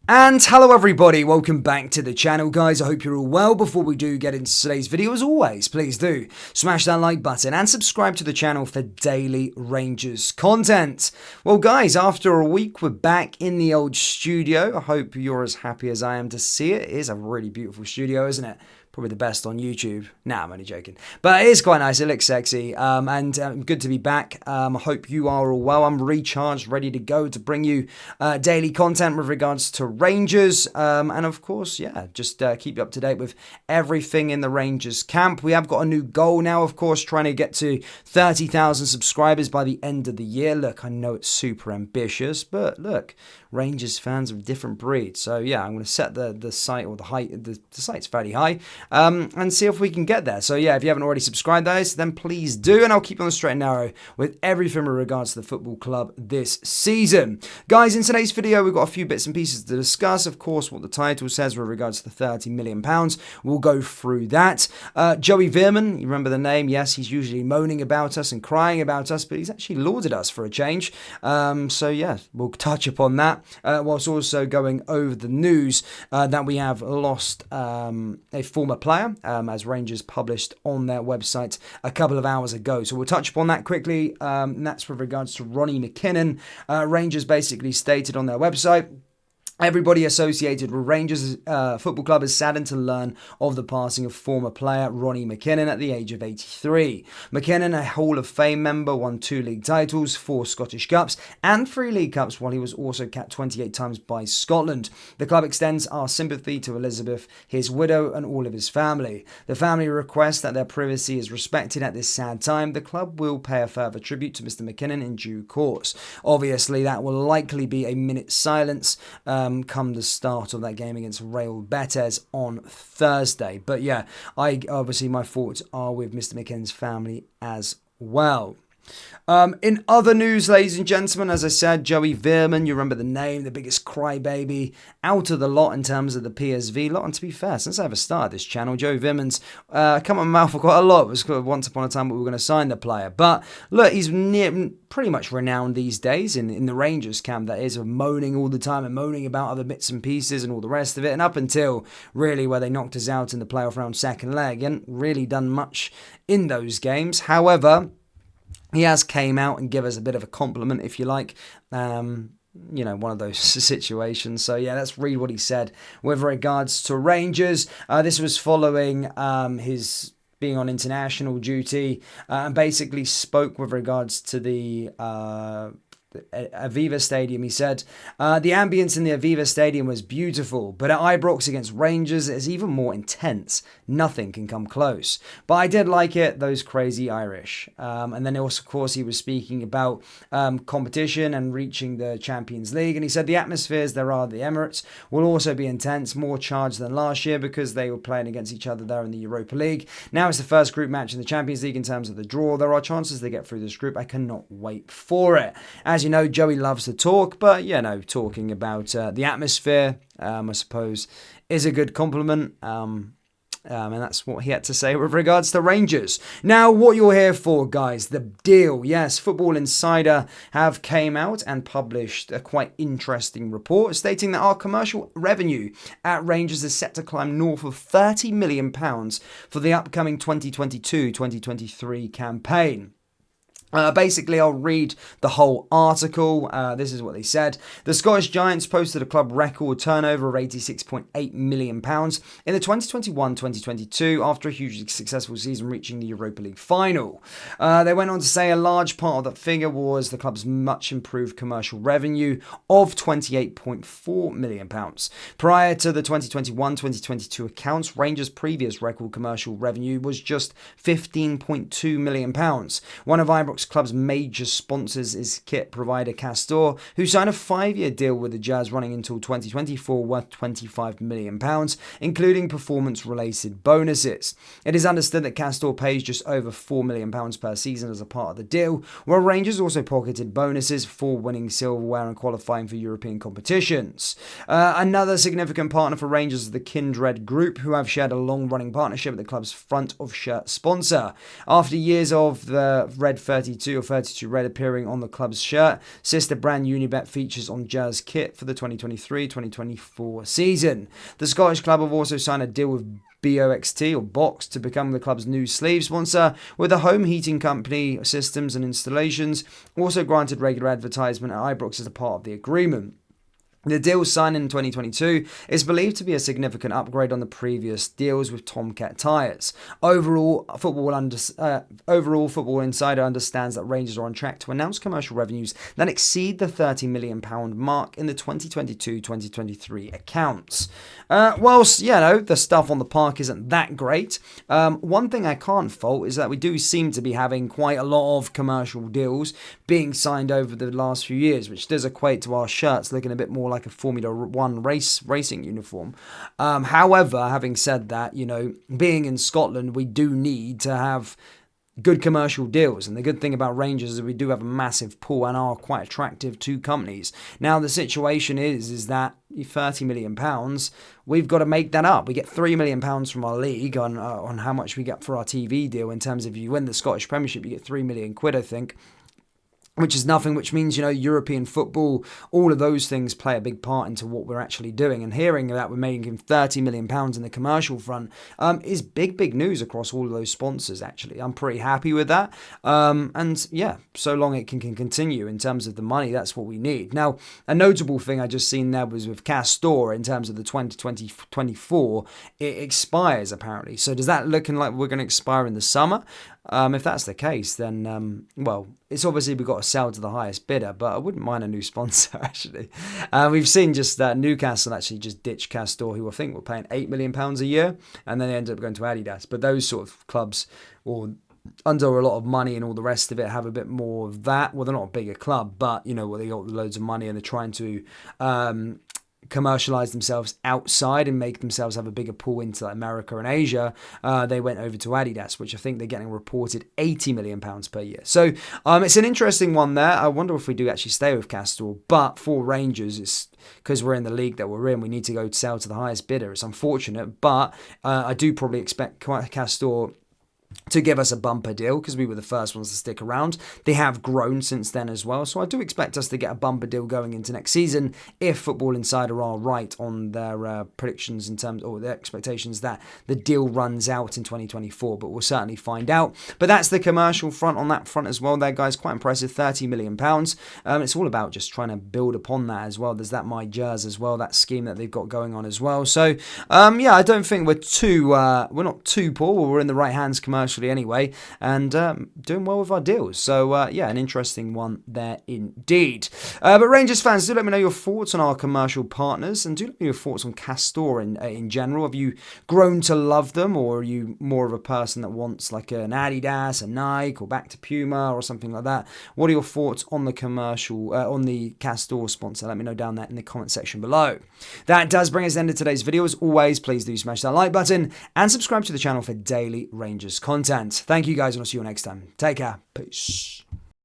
And hello everybody, welcome back to the channel guys. I hope you're all well. Before we do get into today's video, as always, please do smash that like button and subscribe to the channel for daily Rangers content. Well guys, after a week we're back in the old studio. I hope you're as happy as I am to see it. It is a really beautiful studio, isn't it? Probably the best on YouTube. Nah, I'm only joking. But it is quite nice. It looks sexy. And good to be back. I hope you are all well. I'm recharged, ready to go to bring you daily content with regards to Rangers. And of course, yeah, just keep you up to date with everything in the Rangers camp. We have got a new goal now, of course, trying to get to 30,000 subscribers by the end of the year. Look, I know it's super ambitious, but look, Rangers fans of a different breed. So yeah, I'm going to set the site or the height. The site's fairly high. And see if we can get there. So yeah, if you haven't already subscribed guys, then please do, and I'll keep you on the straight and narrow with everything with regards to the football club this season. Guys, in today's video, we've got a few bits and pieces to discuss. Of course, what the title says with regards to the £30 million. We'll go through that. Joey Veerman, you remember the name? Yes, he's usually moaning about us and crying about us, but he's actually lauded us for a change. So yeah, we'll touch upon that, whilst also going over the news that we have lost a former player, as Rangers published on their website a couple of hours ago. So we'll touch upon that quickly, and that's with regards to Ronnie McKinnon. Rangers basically stated on their website, everybody associated with Rangers Football Club is saddened to learn of the passing of former player Ronnie McKinnon at the age of 83. McKinnon, a Hall of Fame member, won 2 league titles, 4 Scottish Cups and 3 League Cups, while he was also capped 28 times by Scotland. The club extends our sympathy to Elizabeth, his widow and all of his family. The family requests that their privacy is respected at this sad time. The club will pay a further tribute to Mr. McKinnon in due course. Obviously, that will likely be a minute's silence come the start of that game against Real Betis on Thursday. But yeah, obviously my thoughts are with Mr. McKinnon's family as well. In other news, ladies and gentlemen, as I said, Joey Veerman, you remember the name, the biggest crybaby out of the lot in terms of the PSV lot. And to be fair, since I ever started this channel, Joey Veerman's come on my mouth for quite a lot. It was once upon a time we were going to sign the player. But look, he's pretty much renowned these days in the Rangers camp, that is, of moaning all the time and moaning about other bits and pieces and all the rest of it. And up until really where they knocked us out in the playoff round second leg, he hadn't really done much in those games. However, he has came out and give us a bit of a compliment, if you like. You know, one of those situations. So yeah, let's read what he said with regards to Rangers. This was following his being on international duty, and basically spoke with regards to the Aviva Stadium. He said, the ambience in the Aviva Stadium was beautiful, but at Ibrox against Rangers it is even more intense. Nothing can come close. But I did like it, those crazy Irish. And then also, of course, he was speaking about competition and reaching the Champions League. And he said the atmospheres there are at the Emirates will also be intense, more charged than last year because they were playing against each other there in the Europa League. Now it's the first group match in the Champions League in terms of the draw. There are chances they get through this group. I cannot wait for it. As you know, Joey loves to talk, but, you know, talking about the atmosphere, I suppose, is a good compliment. And that's what he had to say with regards to Rangers. Now, what you're here for, guys, the deal. Yes, Football Insider have came out and published a quite interesting report stating that our commercial revenue at Rangers is set to climb north of £30 million for the upcoming 2022-2023 campaign. Basically, I'll read the whole article. This is what they said. The Scottish Giants posted a club record turnover of £86.8 million in the 2021-2022 after a hugely successful season reaching the Europa League final. They went on to say a large part of that figure was the club's much improved commercial revenue of £28.4 million. Prior to the 2021-2022 accounts, Rangers' previous record commercial revenue was just £15.2 million. One of Ibrox club's major sponsors is kit provider Castor, who signed a 5-year deal with the Jazz running until 2024 worth £25 million, including performance-related bonuses. It is understood that Castor pays just over £4 million per season as a part of the deal, while Rangers also pocketed bonuses for winning silverware and qualifying for European competitions. Another significant partner for Rangers is the Kindred Group, who have shared a long-running partnership with the club's front-of-shirt sponsor. After years of the Red 30 32 or 32 red appearing on the club's shirt. Sister brand Unibet features on Jazz kit for the 2023-2024 season. The Scottish club have also signed a deal with BOXT or Box to become the club's new sleeve sponsor, with a home heating company, systems and installations also granted regular advertisement at Ibrox as a part of the agreement. The deal signed in 2022 is believed to be a significant upgrade on the previous deals with Tomcat tyres. Overall, Football Insider understands that Rangers are on track to announce commercial revenues that exceed the £30 million mark in the 2022-2023 accounts. Whilst, the stuff on the park isn't that great, one thing I can't fault is that we do seem to be having quite a lot of commercial deals being signed over the last few years, which does equate to our shirts looking a bit more like a Formula One racing uniform. However, having said that, being in Scotland, we do need to have good commercial deals, and the good thing about Rangers is we do have a massive pool and are quite attractive to companies. Now the situation is that £30 million, we've got to make that up. We get £3 million from our league on how much we get for our TV deal. In terms of, if you win the Scottish Premiership, you get £3 million, I think, which is nothing, which means, European football, all of those things play a big part into what we're actually doing. And hearing that we're making £30 million in the commercial front is big news across all of those sponsors, actually. I'm pretty happy with that. So long it can continue in terms of the money, that's what we need. Now, a notable thing I just seen there was with Castor in terms of the 2024, it expires apparently. So does that looking like we're going to expire in the summer? If that's the case, then, it's obviously we've got to sell to the highest bidder, but I wouldn't mind a new sponsor, actually. We've seen just that Newcastle actually just ditched Castor, who I think were paying £8 million a year, and then they ended up going to Adidas. But those sort of clubs, or under a lot of money and all the rest of it, have a bit more of that. Well, they're not a bigger club, but, they got loads of money and they're trying to commercialize themselves outside and make themselves have a bigger pool into America and Asia. They went over to Adidas, which I think they're getting reported £80 million per year. So it's an interesting one there. I wonder if we do actually stay with Castor, but for Rangers, it's because we're in the league that we're in, we need to go sell to the highest bidder. It's unfortunate, but I do probably expect Castor to give us a bumper deal, because we were the first ones to stick around. They have grown since then as well, so I do expect us to get a bumper deal going into next season if Football Insider are right on their predictions in terms, or their expectations that the deal runs out in 2024, but we'll certainly find out. But that's the commercial front on that front as well there, guys. Quite impressive, £30 million. It's all about just trying to build upon that as well. There's that My Jers as well, that scheme that they've got going on as well. So I don't think we're not too poor. We're in the right hands commercially anyway, and doing well with our deals. So an interesting one there indeed. But Rangers fans, do let me know your thoughts on our commercial partners, and do let me know your thoughts on Castor in general. Have you grown to love them, or are you more of a person that wants like an Adidas, a Nike, or back to Puma or something like that? What are your thoughts on the commercial, on the Castor sponsor? Let me know down there in the comment section below. That does bring us to the end of today's video. As always, please do smash that like button and subscribe to the channel for daily Rangers content. Thank you guys, and I'll see you next time. Take care. Peace.